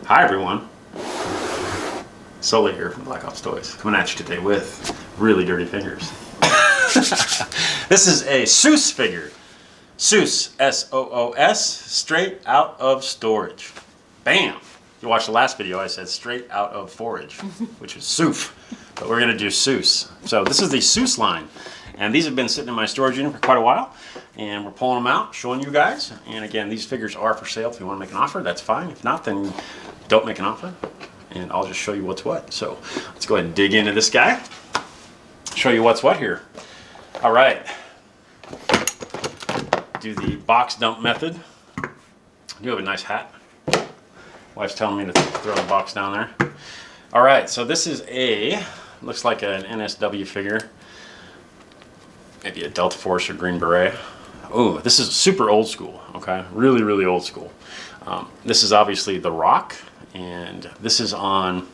Hi everyone, Sully here from Black Ops Toys, coming at you today with really dirty fingers. This is a Soos figure. Soos, S-O-O-S, straight out of storage. Bam! If you watched the last video, I said straight out of forage, which is Soof, but we're gonna do Soos. So this is the Soos line, and these have been sitting in my storage unit for quite a while, and we're pulling them out, showing you guys. And again, these figures are for sale. If you want to make an offer, that's fine. If not, then don't make an offer, and I'll just show you what's what. So let's go ahead and dig into this guy, show you what's what here. All right, do the box dump method. You have a nice hat. Wife's telling me to throw the box down there. All right, so this is looks like an NSW figure, maybe a Delta Force or Green Beret. Oh, this is super old school, okay? Really, really old school. This is obviously The Rock, and this is on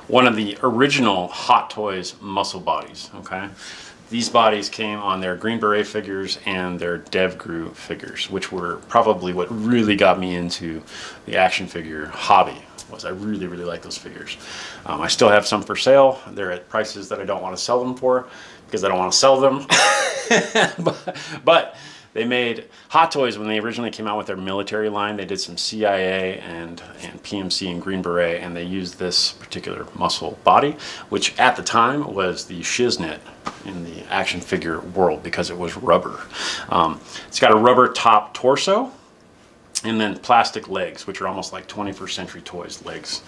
one of the original Hot Toys muscle bodies, okay? These bodies came on their Green Beret figures and their DevGru figures, which were probably what really got me into the action figure hobby. I really, really like those figures. I still have some for sale. They're at prices that I don't want to sell them for because I don't want to sell them. but they made Hot Toys when they originally came out with their military line. They did some CIA and PMC and Green Beret, and they used this particular muscle body, which at the time was the shiznit in the action figure world because it was rubber. It's got a rubber top torso, and then plastic legs, which are almost like 21st Century Toys legs.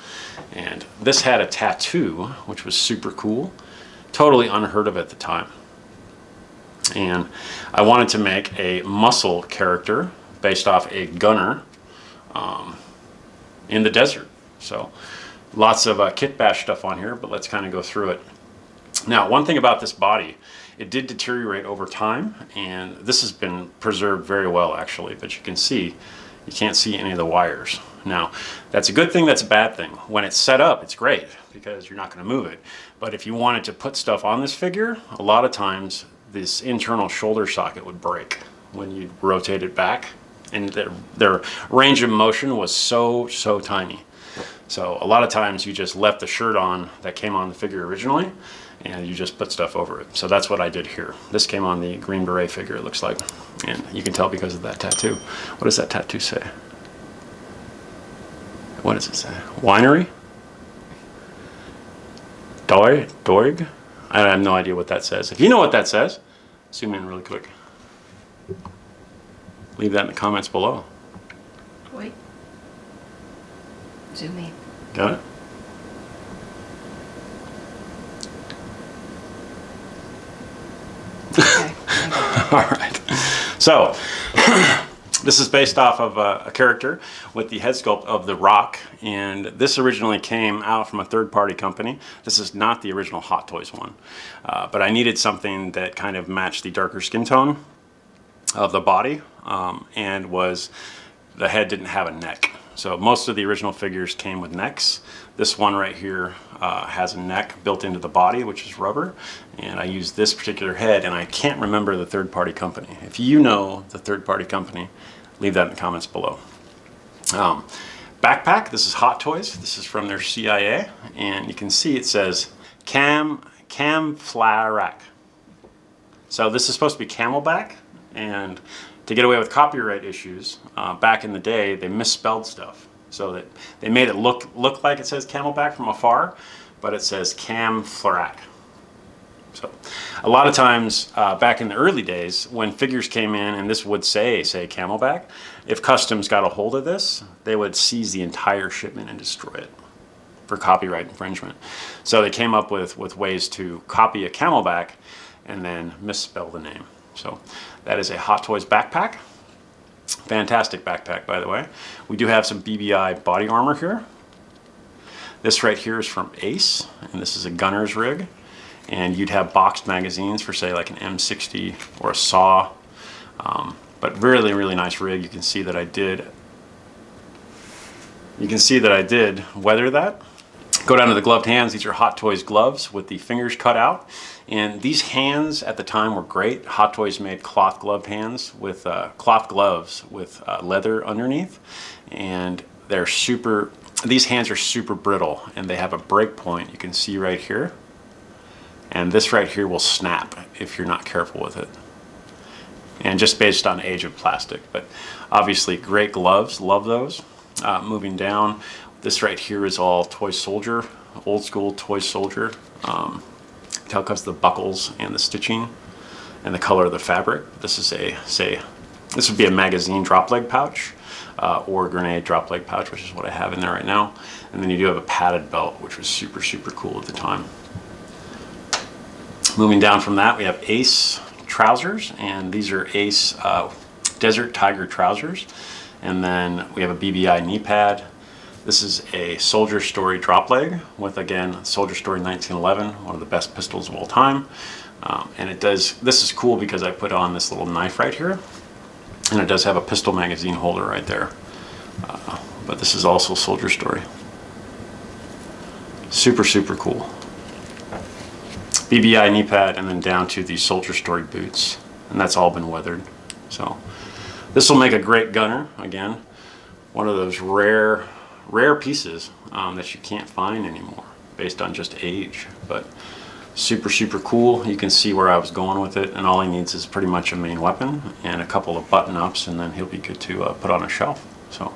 And this had a tattoo, which was super cool, totally unheard of at the time. And I wanted to make a muscle character based off a gunner in the desert. So lots of kitbash stuff on here, but let's kind of go through it. Now, one thing about this body, it did deteriorate over time, and this has been preserved very well actually, but you can see, you can't see any of the wires. Now, that's a good thing, that's a bad thing. When it's set up, it's great because you're not going to move it. But if you wanted to put stuff on this figure, a lot of times this internal shoulder socket would break when you rotate it back. And their range of motion was so tiny. So a lot of times you just left the shirt on that came on the figure originally, and you just put stuff over it. So that's what I did here. This came on the Green Beret figure, it looks like. And you can tell because of that tattoo. What does that tattoo say? What does it say? Winery? Doig? I have no idea what that says. If you know what that says, zoom in really quick. Leave that in the comments below. Wait. Zoom in. Got it? Okay. All right. So, this is based off of a character with the head sculpt of The Rock, and this originally came out from a third-party company. This is not the original Hot Toys one, but I needed something that kind of matched the darker skin tone of the body, and the head didn't have a neck. So most of the original figures came with necks. This one right here has a neck built into the body, which is rubber, and I used this particular head, and I can't remember the third-party company. If you know the third-party company, leave that in the comments below. Backpack, this is Hot Toys. This is from their CIA, and you can see it says Camflarak. So this is supposed to be Camelback, and to get away with copyright issues, back in the day, they misspelled stuff. So that they made it look like it says Camelback from afar, but it says Camflarak. So a lot of times back in the early days, when figures came in and this would say Camelback, if customs got a hold of this, they would seize the entire shipment and destroy it for copyright infringement. So they came up with ways to copy a Camelback and then misspell the name. So that is a Hot Toys backpack. Fantastic backpack, by the way. We do have some BBI body armor here. This right here is from Ace, and this is a gunner's rig. And you'd have boxed magazines for, say, like an M60 or a SAW. But really, really nice rig. You can see that I did weather that. Go down to the gloved hands. These are Hot Toys gloves with the fingers cut out. And these hands at the time were great. Hot Toys made cloth gloved hands with cloth gloves with leather underneath. And these hands are super brittle, and they have a break point you can see right here. And this right here will snap if you're not careful with it. And just based on age of plastic. But obviously great gloves, love those. Moving down, this right here is all Toy Soldier, old school Toy Soldier. Tell because the buckles and the stitching and the color of the fabric. This is this would be a magazine drop leg pouch or a grenade drop leg pouch, which is what I have in there right now. And then you do have a padded belt, which was super, super cool at the time. Moving down from that, we have Ace trousers, and these are Ace Desert Tiger trousers. And then we have a BBI knee pad. This is a Soldier Story drop leg with, again, Soldier Story 1911, one of the best pistols of all time. And this is cool because I put on this little knife right here, and it does have a pistol magazine holder right there. But this is also Soldier Story. Super, super cool. BBI knee pad, and then down to the Soldier Story boots, and that's all been weathered. So this will make a great gunner. Again, one of those rare pieces that you can't find anymore based on just age, but super, super cool. You can see where I was going with it, and all he needs is pretty much a main weapon and a couple of button ups, and then he'll be good to put on a shelf. So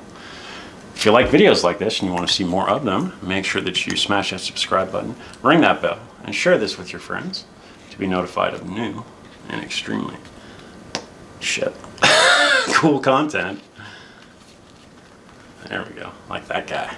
if you like videos like this and you want to see more of them, make sure that you smash that subscribe button, ring that bell, and share this with your friends to be notified of new and extremely cool content. There we go, like that guy.